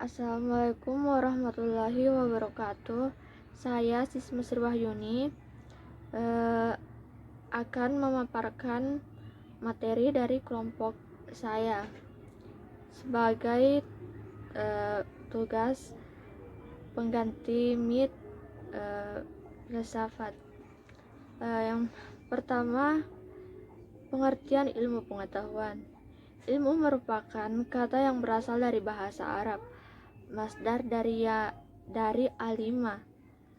Assalamualaikum warahmatullahi wabarakatuh. Saya Sisma Sirwahyuni akan memaparkan materi dari kelompok saya sebagai tugas pengganti MIT filsafat. Yang pertama, pengertian ilmu pengetahuan. Ilmu merupakan kata yang berasal dari bahasa Arab. Masdar dari alima,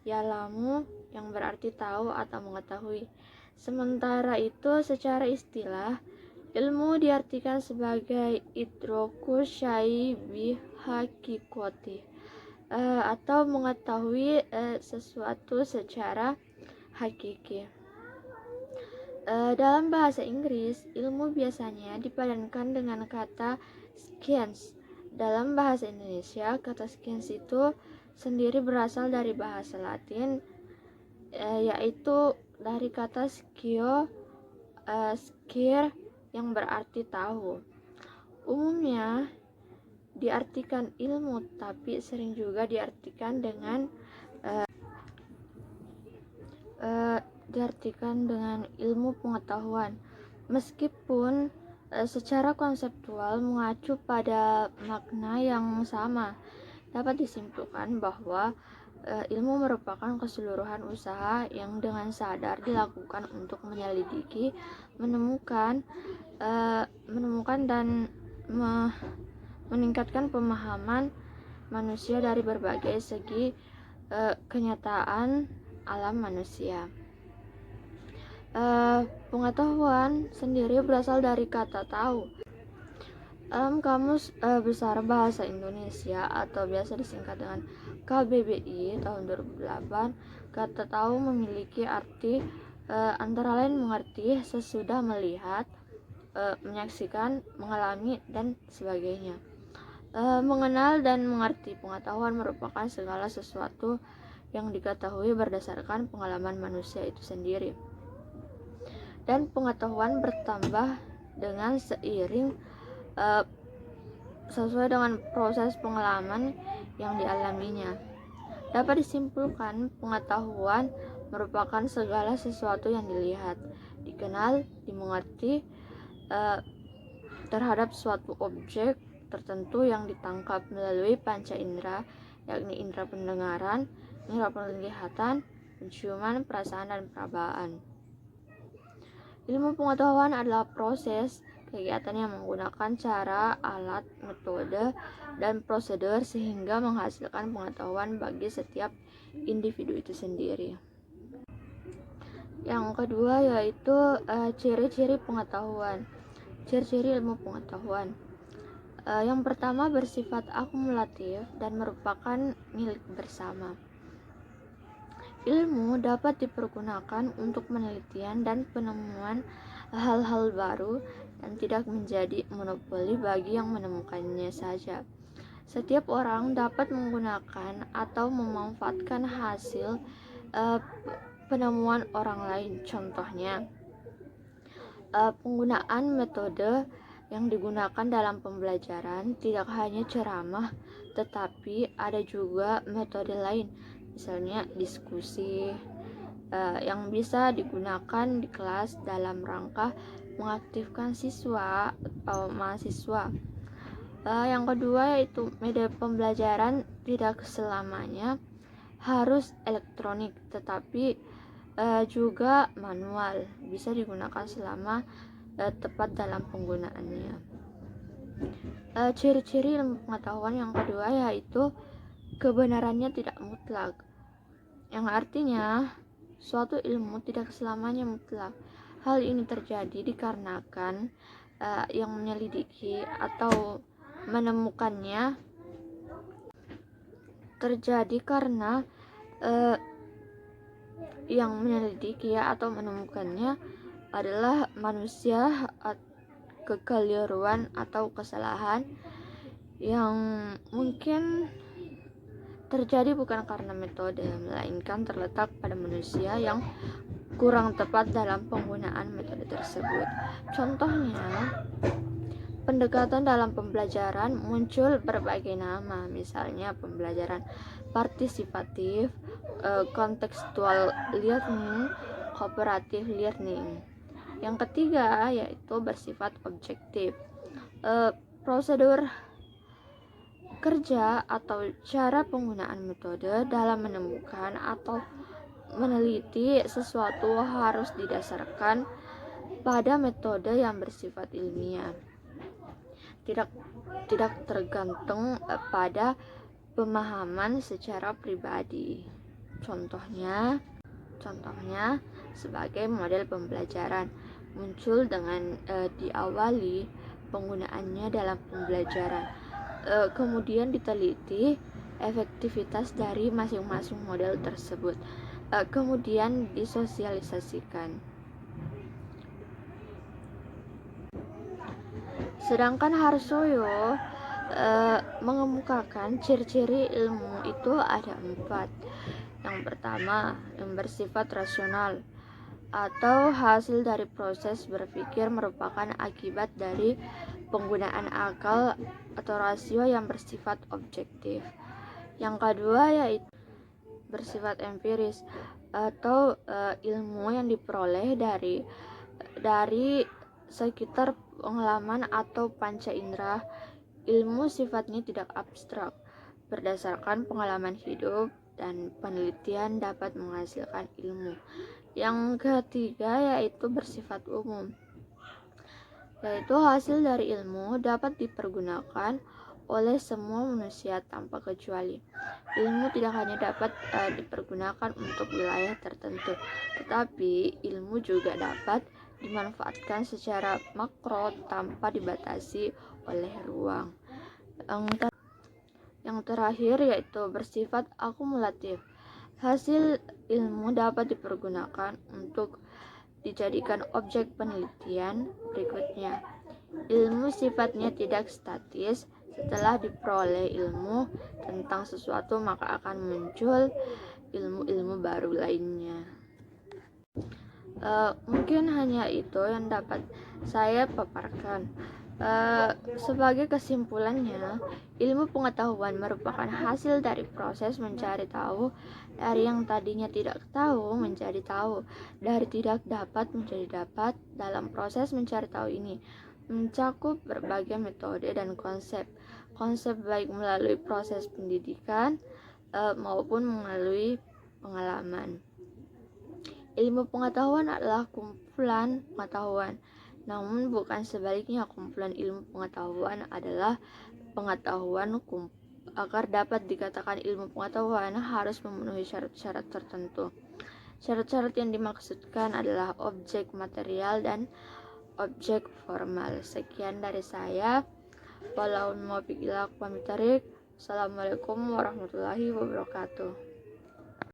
yalamu, yang berarti tahu atau mengetahui. Sementara itu, secara istilah, ilmu diartikan sebagai idroku syai bi hakikoti, atau mengetahui sesuatu secara hakiki. Dalam bahasa Inggris, ilmu biasanya dipadankan dengan kata science. Dalam bahasa Indonesia, kata science itu sendiri berasal dari bahasa Latin, yaitu dari kata scire yang berarti tahu. Umumnya diartikan ilmu, tapi sering juga diartikan dengan ilmu pengetahuan, meskipun secara konseptual mengacu pada makna yang sama. Dapat disimpulkan bahwa ilmu merupakan keseluruhan usaha yang dengan sadar dilakukan untuk menyelidiki, menemukan dan meningkatkan pemahaman manusia dari berbagai segi kenyataan alam manusia. Pengetahuan sendiri berasal dari kata tahu. Dalam Kamus Besar Bahasa Indonesia atau biasa disingkat dengan KBBI tahun 2008, kata tahu memiliki arti antara lain mengerti sesudah melihat, menyaksikan, mengalami, dan sebagainya. Mengenal dan mengerti. Pengetahuan merupakan segala sesuatu yang diketahui berdasarkan pengalaman manusia itu sendiri, dan pengetahuan bertambah dengan seiring sesuai dengan proses pengalaman yang dialaminya. Dapat disimpulkan, pengetahuan merupakan segala sesuatu yang dilihat, dikenal, dimengerti terhadap suatu objek tertentu yang ditangkap melalui panca indera, yakni indera pendengaran, indera penglihatan, penciuman, perasaan, dan perabaan. Ilmu pengetahuan adalah proses kegiatan yang menggunakan cara, alat, metode, dan prosedur sehingga menghasilkan pengetahuan bagi setiap individu itu sendiri. Yang kedua yaitu ciri-ciri pengetahuan. Ciri-ciri ilmu pengetahuan. Yang pertama, bersifat akumulatif dan merupakan milik bersama. Ilmu dapat dipergunakan untuk penelitian dan penemuan hal-hal baru dan tidak menjadi monopoli bagi yang menemukannya saja. Setiap orang dapat menggunakan atau memanfaatkan hasil penemuan orang lain. Contohnya, penggunaan metode yang digunakan dalam pembelajaran tidak hanya ceramah, tetapi ada juga metode lain, misalnya diskusi, yang bisa digunakan di kelas dalam rangka mengaktifkan siswa atau mahasiswa. Yang kedua yaitu media pembelajaran tidak selamanya harus elektronik, tetapi juga manual, bisa digunakan selama tepat dalam penggunaannya. Ciri-ciri ilmu pengetahuan yang kedua yaitu kebenarannya tidak mutlak, yang artinya suatu ilmu tidak selamanya mutlak. Hal ini terjadi dikarenakan yang menyelidiki atau menemukannya terjadi karena yang menyelidiki atau menemukannya adalah manusia, kekeliruan atau kesalahan yang mungkin terjadi bukan karena metode, melainkan terletak pada manusia yang kurang tepat dalam penggunaan metode tersebut. Contohnya, Pendekatan dalam pembelajaran muncul berbagai nama, misalnya pembelajaran partisipatif, kontekstual learning, cooperative learning. Yang ketiga yaitu bersifat objektif. Prosedur kerja atau cara penggunaan metode dalam menemukan atau meneliti sesuatu harus didasarkan pada metode yang bersifat ilmiah. Tidak tergantung pada pemahaman secara pribadi. Contohnya sebagai model pembelajaran muncul dengan diawali penggunaannya dalam pembelajaran, kemudian diteliti efektivitas dari masing-masing model tersebut, kemudian disosialisasikan. Sedangkan Harsoyo mengemukakan ciri-ciri ilmu itu ada 4. Yang pertama, yang bersifat rasional atau hasil dari proses berpikir merupakan akibat dari penggunaan akal atau rasio yang bersifat objektif. Yang kedua yaitu bersifat empiris atau ilmu yang diperoleh dari sekitar pengalaman atau panca indera. Ilmu sifatnya tidak abstrak, berdasarkan pengalaman hidup dan penelitian dapat menghasilkan ilmu. Yang ketiga yaitu bersifat umum, yaitu hasil dari ilmu dapat dipergunakan oleh semua manusia tanpa kecuali. Ilmu tidak hanya dapat dipergunakan untuk wilayah tertentu, tetapi ilmu juga dapat dimanfaatkan secara makro tanpa dibatasi oleh ruang. Yang terakhir yaitu bersifat akumulatif. Hasil ilmu dapat dipergunakan untuk dijadikan objek penelitian berikutnya. Ilmu sifatnya tidak statis. Setelah diperoleh ilmu tentang sesuatu, maka akan muncul ilmu-ilmu baru lainnya. Mungkin hanya itu yang dapat saya paparkan. Sebagai kesimpulannya, ilmu pengetahuan merupakan hasil dari proses mencari tahu, dari yang tadinya tidak tahu menjadi tahu, dari tidak dapat menjadi dapat. Dalam proses mencari tahu ini mencakup berbagai metode dan konsep baik melalui proses pendidikan maupun melalui pengalaman. Ilmu pengetahuan adalah kumpulan pengetahuan, namun bukan sebaliknya. Kumpulan ilmu pengetahuan adalah pengetahuan. Agar dapat dikatakan ilmu pengetahuan harus memenuhi syarat-syarat tertentu. Syarat-syarat yang dimaksudkan adalah objek material dan objek formal. Sekian dari saya. Assalamualaikum warahmatullahi wabarakatuh.